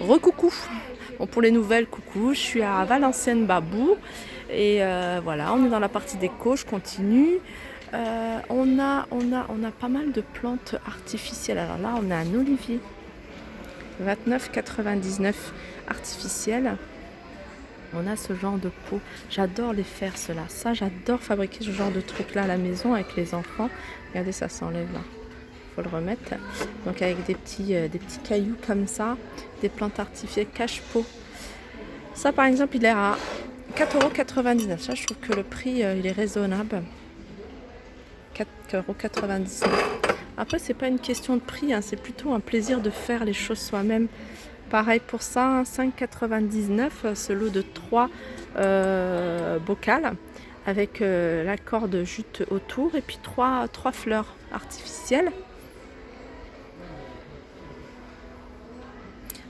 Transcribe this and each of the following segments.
Recoucou. Bon, pour les nouvelles, coucou, je suis à Valenciennes Babou et voilà, on est dans la partie déco, je continue. On a pas mal de plantes artificielles. Alors là, on a un olivier 29,99 artificiel. On a ce genre de pot. J'adore les faire cela. Ça, j'adore fabriquer ce genre de truc là à la maison avec les enfants. Regardez, ça s'enlève là. Faut le remettre. Donc avec des petits cailloux comme ça, des plantes artificielles cache-pot. Ça par exemple, il est à 4,99 €. Ça, je trouve que le prix il est raisonnable. 4,99 €. Après, c'est pas une question de prix, hein, c'est plutôt un plaisir de faire les choses soi-même. Pareil pour ça, 5,99 €, ce lot de 3 bocals avec la corde jute autour et puis 3 fleurs artificielles.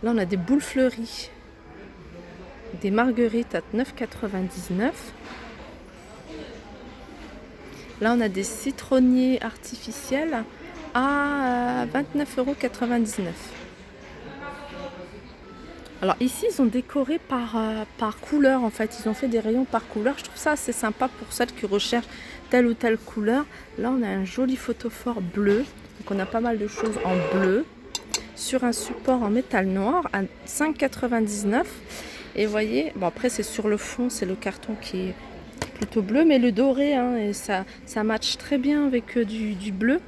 Là, on a des boules fleuries, des marguerites à 9,99 €. Là, on a des citronniers artificiels à 29,99 €. Alors ici, ils ont décoré par couleur en fait. Ils ont fait des rayons par couleur. Je trouve ça assez sympa pour celles qui recherchent telle ou telle couleur. Là, on a un joli photophore bleu. Donc on a pas mal de choses en bleu sur un support en métal noir à 5,99 €. Et vous voyez, bon après c'est sur le fond, c'est le carton qui est plutôt bleu, mais le doré, hein, et ça match très bien avec du bleu.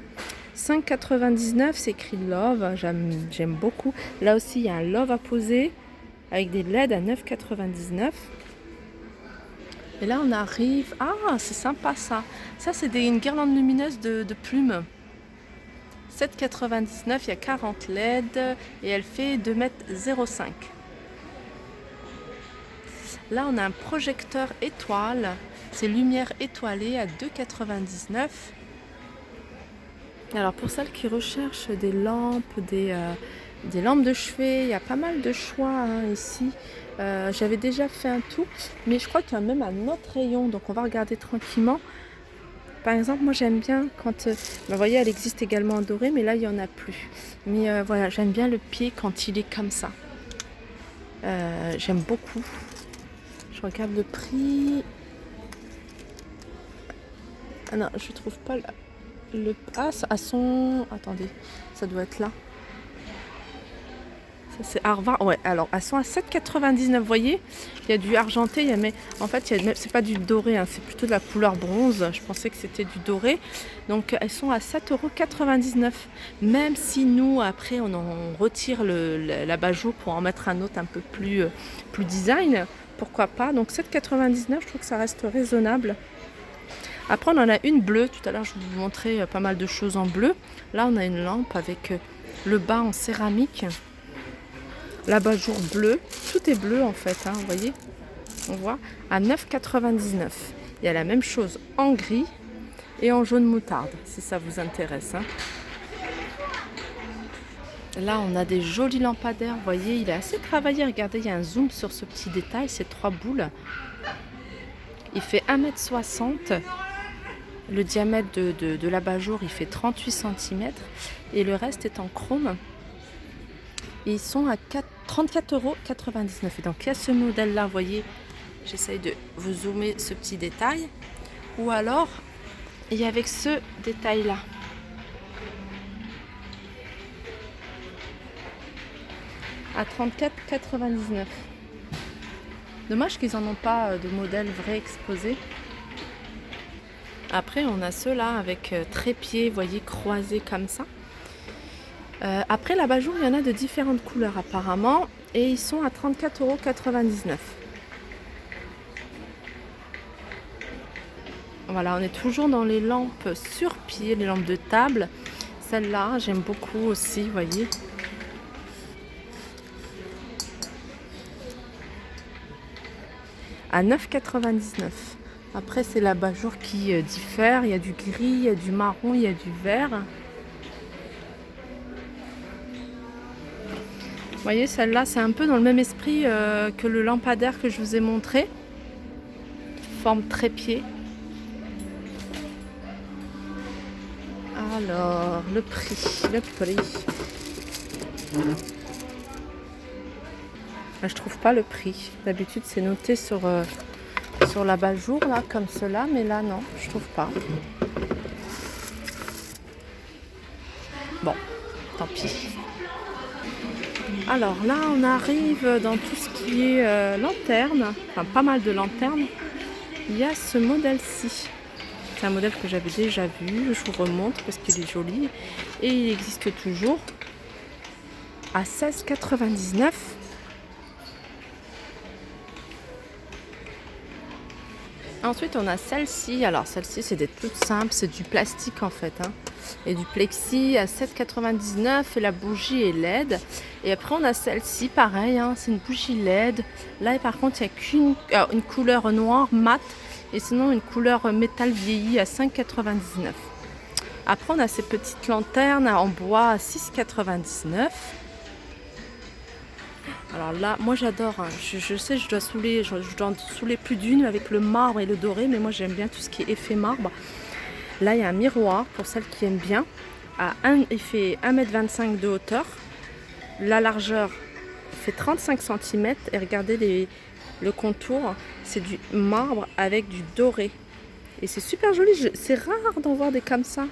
5,99 €, c'est écrit Love, j'aime beaucoup. Là aussi, il y a un Love à poser avec des LED à 9,99 €. Et là, on arrive... Ah, c'est sympa ça. Ça, c'est une guirlande lumineuse de plumes. 7,99 €, il y a 40 LED et elle fait 2,05 m. Là, on a un projecteur étoile. C'est lumière étoilée à 2,99 €. Alors pour celles qui recherchent des lampes, des lampes de chevet, il y a pas mal de choix hein, ici. J'avais déjà fait un tour, mais je crois qu'il y a même un autre rayon, donc on va regarder tranquillement. Par exemple, moi j'aime bien quand, vous voyez, elle existe également en doré, mais là il n'y en a plus. Mais voilà, j'aime bien le pied quand il est comme ça. J'aime beaucoup. Je regarde le prix. Ah non, je trouve pas à son... Attendez, ça doit être là. Ça c'est Arva. Ouais, alors elles sont à 7,99 €. Vous voyez, il y a du argenté, mais en fait, c'est pas du doré, hein, c'est plutôt de la couleur bronze. Je pensais que c'était du doré. Donc elles sont à 7,99 €. Même si nous, après, on retire l'abat-jour pour en mettre un autre un peu plus design, pourquoi pas. Donc 7,99 €, je trouve que ça reste raisonnable. Après, on en a une bleue. Tout à l'heure, je vous montrais pas mal de choses en bleu. Là, on a une lampe avec le bas en céramique. L'abat-jour bleu. Tout est bleu, en fait. Hein, vous voyez, on voit à 9,99 €. Il y a la même chose en gris et en jaune moutarde, si ça vous intéresse. Hein. Là, on a des jolis lampadaires. Vous voyez, il est assez travaillé. Regardez, il y a un zoom sur ce petit détail. C'est 3 boules. Il fait 1,60 m. Le diamètre de l'abat-jour, il fait 38 cm et le reste est en chrome. Et ils sont à 34,99 €. Et donc il y a ce modèle-là, vous voyez, j'essaye de vous zoomer ce petit détail. Ou alors, il y a avec ce détail-là. À 34,99 €. Dommage qu'ils n'en ont pas de modèle vrai exposé. Après, on a ceux-là avec trépied, vous voyez, croisés comme ça. Après, l'abat-jour, il y en a de différentes couleurs apparemment. Et ils sont à 34,99 €. Voilà, on est toujours dans les lampes sur pied, les lampes de table. Celle-là, j'aime beaucoup aussi, vous voyez. À 9,99 €. Après, c'est l'abat-jour qui diffère. Il y a du gris, il y a du marron, il y a du vert. Vous voyez, celle-là, c'est un peu dans le même esprit que le lampadaire que je vous ai montré. Forme trépied. Alors, le prix. Je trouve pas le prix. D'habitude c'est noté sur l'abat-jour là comme cela, mais là non, je trouve pas. Bon, tant pis. Alors là on arrive dans tout ce qui est lanterne, enfin pas mal de lanternes. Il y a ce modèle-ci. C'est un modèle que j'avais déjà vu, je vous remonte parce qu'il est joli et il existe toujours à 16,99 €. Ensuite on a celle-ci, alors celle-ci c'est des toutes simples, c'est du plastique en fait hein, et du plexi à 7,99 € et la bougie est LED. Et après on a celle-ci pareil, hein, c'est une bougie LED. Là par contre il n'y a qu'une couleur noire mat et sinon une couleur métal vieilli à 5,99 €. Après on a ces petites lanternes en bois à 6,99 €. Alors là, moi j'adore, hein. Je sais je dois saouler plus d'une avec le marbre et le doré, mais moi j'aime bien tout ce qui est effet marbre. Là il y a un miroir pour celles qui aiment bien. Il fait 1,25 m de hauteur. La largeur fait 35 cm et regardez le contour, c'est du marbre avec du doré. Et c'est super joli, c'est rare d'en voir des comme ça.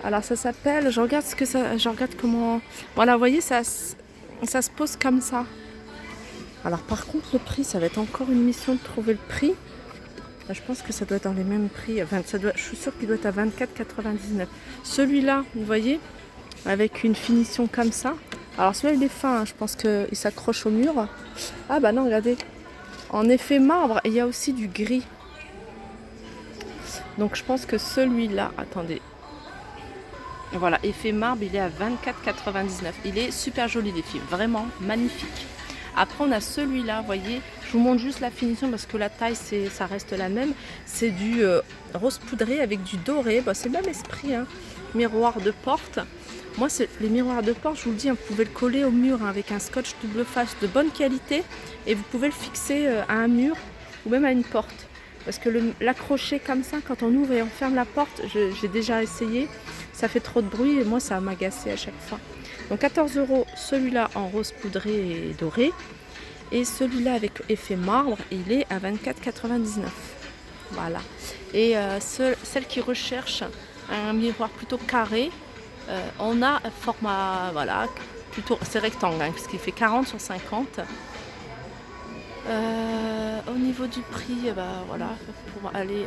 Alors ça s'appelle, je regarde comment... Voilà, vous voyez, ça se pose comme ça. Alors par contre le prix, ça va être encore une mission de trouver le prix. Là, je pense que ça doit être dans les mêmes prix. Enfin, je suis sûre qu'il doit être à 24,99 €. Celui-là, vous voyez, avec une finition comme ça. Alors celui-là il est fin, hein. Je pense qu'il s'accroche au mur. Ah bah non, regardez. En effet marbre, il y a aussi du gris. Donc je pense que celui-là, attendez. Voilà, effet marbre, il est à 24,99 €. Il est super joli les filles, vraiment magnifique. Après on a celui-là, vous voyez, je vous montre juste la finition parce que la taille ça reste la même. C'est du rose poudré avec du doré, bah, c'est le même esprit, hein. Miroir de porte. Moi les miroirs de porte, je vous le dis, hein, vous pouvez le coller au mur hein, avec un scotch double face de bonne qualité et vous pouvez le fixer à un mur ou même à une porte. Parce que l'accrocher comme ça, quand on ouvre et on ferme la porte, j'ai déjà essayé, ça fait trop de bruit et moi ça m'agaçait à chaque fois. Donc 14 € celui-là en rose poudré et doré. Et celui-là avec effet marbre, il est à 24,99 €. Voilà. Et celle qui recherche un miroir plutôt carré, on a un format, voilà, plutôt, c'est rectangle, hein, puisqu'il fait 40 sur 50. Au niveau du prix, bah, voilà, pour aller,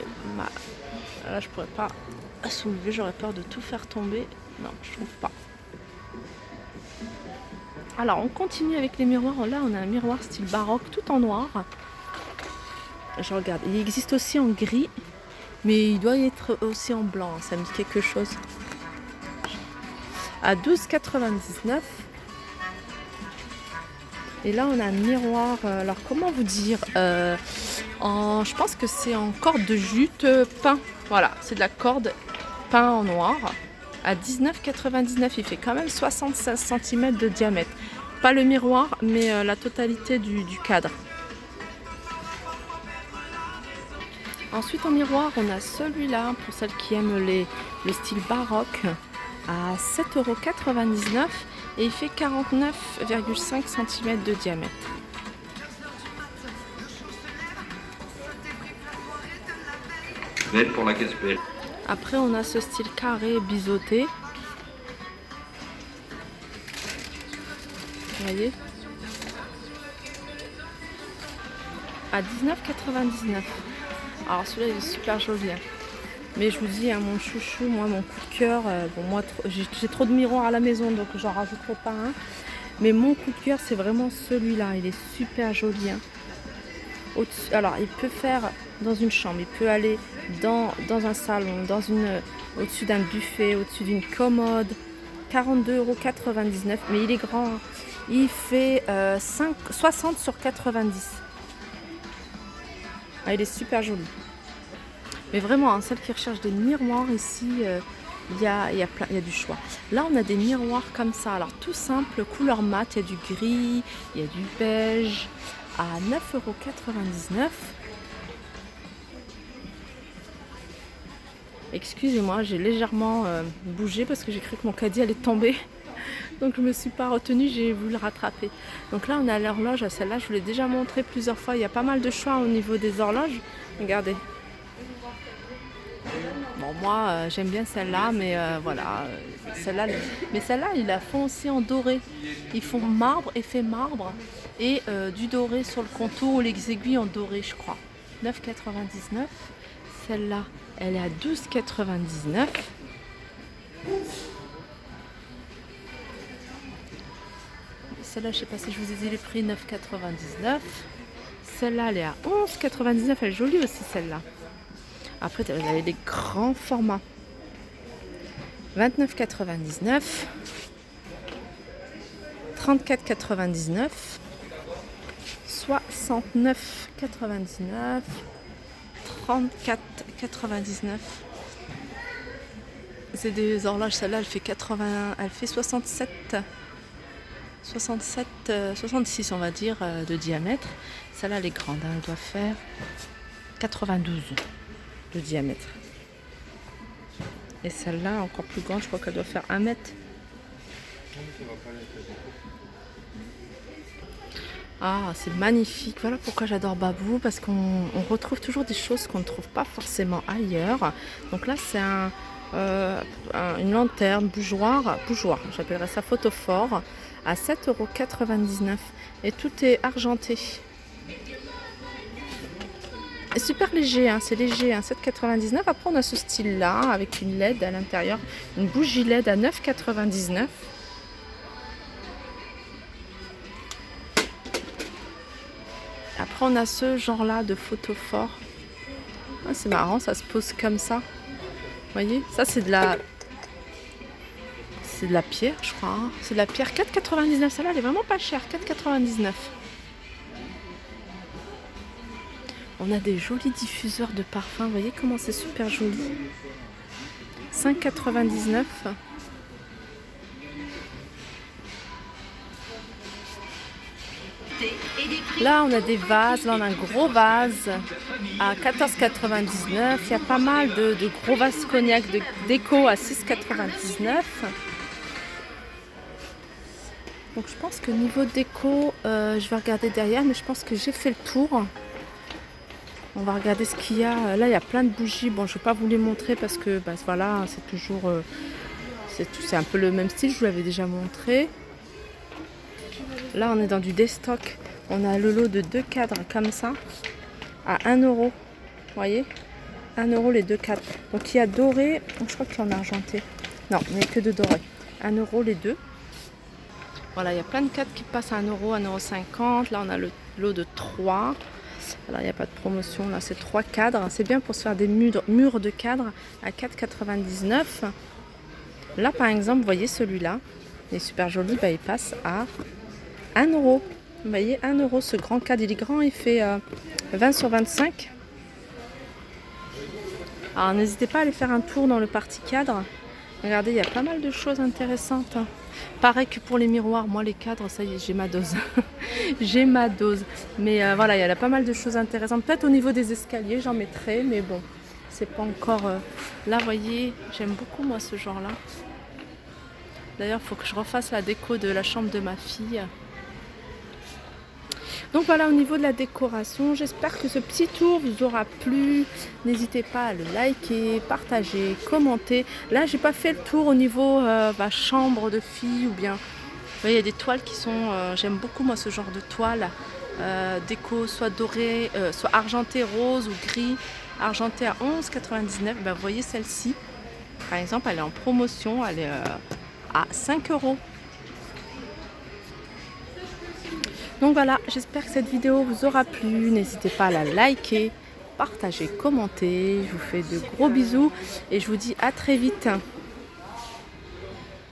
là je pourrais pas soulever, j'aurais peur de tout faire tomber. Non, je trouve pas. Alors on continue avec les miroirs. Là on a un miroir style baroque tout en noir. Je regarde, il existe aussi en gris, mais il doit y être aussi en blanc, ça me dit quelque chose. À 12,99 €. Et là on a un miroir, alors comment vous dire, je pense que c'est en corde de jute peint. Voilà, c'est de la corde peint en noir. À 19,99 €, il fait quand même 76 cm de diamètre. Pas le miroir, mais la totalité du cadre. Ensuite en miroir, on a celui-là, pour celles qui aiment le style baroque, à 7,99 € et il fait 49,5 cm de diamètre. Pour la caisse belle. Après on a ce style carré biseauté. Vous voyez, à 19,99 €. Alors celui-là il est super joli, hein. Mais je vous dis, hein, mon chouchou, moi mon coup de cœur, bon moi j'ai trop de miroirs à la maison donc j'en rajouterai pas un. Mais mon coup de cœur c'est vraiment celui-là, il est super joli, hein. Alors il peut faire dans une chambre, il peut aller dans un salon, au-dessus d'un buffet, au-dessus d'une commode. 42,99 €, mais il est grand, hein. Il fait 60 sur 90. Ah, il est super joli. Mais vraiment, hein, celles qui recherchent des miroirs ici, il y a du choix. Là, on a des miroirs comme ça. Alors, tout simple, couleur mat. Il y a du gris, il y a du beige à 9,99 €. Excusez-moi, j'ai légèrement bougé parce que j'ai cru que mon caddie allait tomber. Donc je me suis pas retenue, j'ai voulu le rattraper. Donc là on a l'horloge, celle-là je vous l'ai déjà montré plusieurs fois. Il y a pas mal de choix au niveau des horloges. Regardez. Bon moi j'aime bien celle-là, mais voilà, celle-là. Mais celle-là ils la font aussi en doré. Ils font marbre, effet marbre et du doré sur le contour ou les aiguilles en doré je crois. 9,99. Celle-là elle est à 12,99. Celle-là, je ne sais pas si je vous ai dit les prix, 9,99. Celle-là, elle est à 11,99. Elle est jolie aussi, celle-là. Après, vous avez les grands formats. 29,99. 34,99. 69,99. 34,99. C'est des horloges. Celle-là, elle fait 80. Elle fait 67. 66 on va dire de diamètre. Celle-là elle est grande, hein, elle doit faire 92 de diamètre. Et celle-là encore plus grande, je crois qu'elle doit faire 1 mètre. Ah c'est magnifique, voilà pourquoi j'adore Babou, parce qu'on retrouve toujours des choses qu'on ne trouve pas forcément ailleurs. Donc là c'est une lanterne bougeoir, j'appellerais ça photophore, à 7,99 € et tout est argenté. Et super léger, hein, c'est léger, hein, 7,99 €. Après on a ce style là avec une LED à l'intérieur, une bougie LED à 9,99 €. Après on a ce genre là de photophore. Ah, c'est marrant, ça se pose comme ça. Vous voyez, ça c'est de la pierre, je crois. Hein. C'est de la pierre, 4,99 €. Celle-là, elle est vraiment pas chère, 4,99 €. On a des jolis diffuseurs de parfum. Vous voyez comment c'est super joli. 5,99 €. Là, on a des vases. Là, on a un gros vase à 14,99 €. Il y a pas mal de gros vases cognac de déco à 6,99 €. Donc je pense que niveau déco, je vais regarder derrière, mais je pense que j'ai fait le tour. On va regarder ce qu'il y a. Là, il y a plein de bougies. Bon, je ne vais pas vous les montrer parce que voilà, c'est toujours... c'est un peu le même style, je vous l'avais déjà montré. Là, on est dans du déstock. On a le lot de 2 cadres comme ça à 1 €. Vous voyez, 1 € les 2 cadres. Donc il y a doré, je crois qu'il y en a argenté. Non, il n'y a que de doré. 1 € les 2. Voilà, il y a plein de cadres qui passent à 1 €, 1,50 €. Là, on a le lot de 3. Alors, il n'y a pas de promotion. Là, c'est 3 cadres. C'est bien pour se faire des murs de cadres à 4,99 €. Là, par exemple, vous voyez celui-là. Il est super joli. Il passe à 1 €. Vous voyez, 1 € ce grand cadre. Il est grand. Il fait 20 sur 25. Alors, n'hésitez pas à aller faire un tour dans le parti cadre. Regardez, il y a pas mal de choses intéressantes. Pareil que pour les miroirs, moi les cadres, ça y est, j'ai ma dose. J'ai ma dose. Mais voilà, il y a pas mal de choses intéressantes. Peut-être au niveau des escaliers, j'en mettrai, mais bon, c'est pas encore... Là, vous voyez, j'aime beaucoup moi ce genre-là. D'ailleurs, il faut que je refasse la déco de la chambre de ma fille. Donc voilà, au niveau de la décoration, j'espère que ce petit tour vous aura plu. N'hésitez pas à le liker, partager, commenter. Là, j'ai pas fait le tour au niveau chambre de fille ou bien... Vous voyez, il y a des toiles qui sont... j'aime beaucoup moi ce genre de toile. Déco soit dorée, soit argentée, rose ou gris. Argentée à 11,99 €. Vous voyez celle-ci, par exemple, elle est en promotion. Elle est à 5 €. Donc voilà, j'espère que cette vidéo vous aura plu. N'hésitez pas à la liker, partager, commenter. Je vous fais de gros bisous et je vous dis à très vite.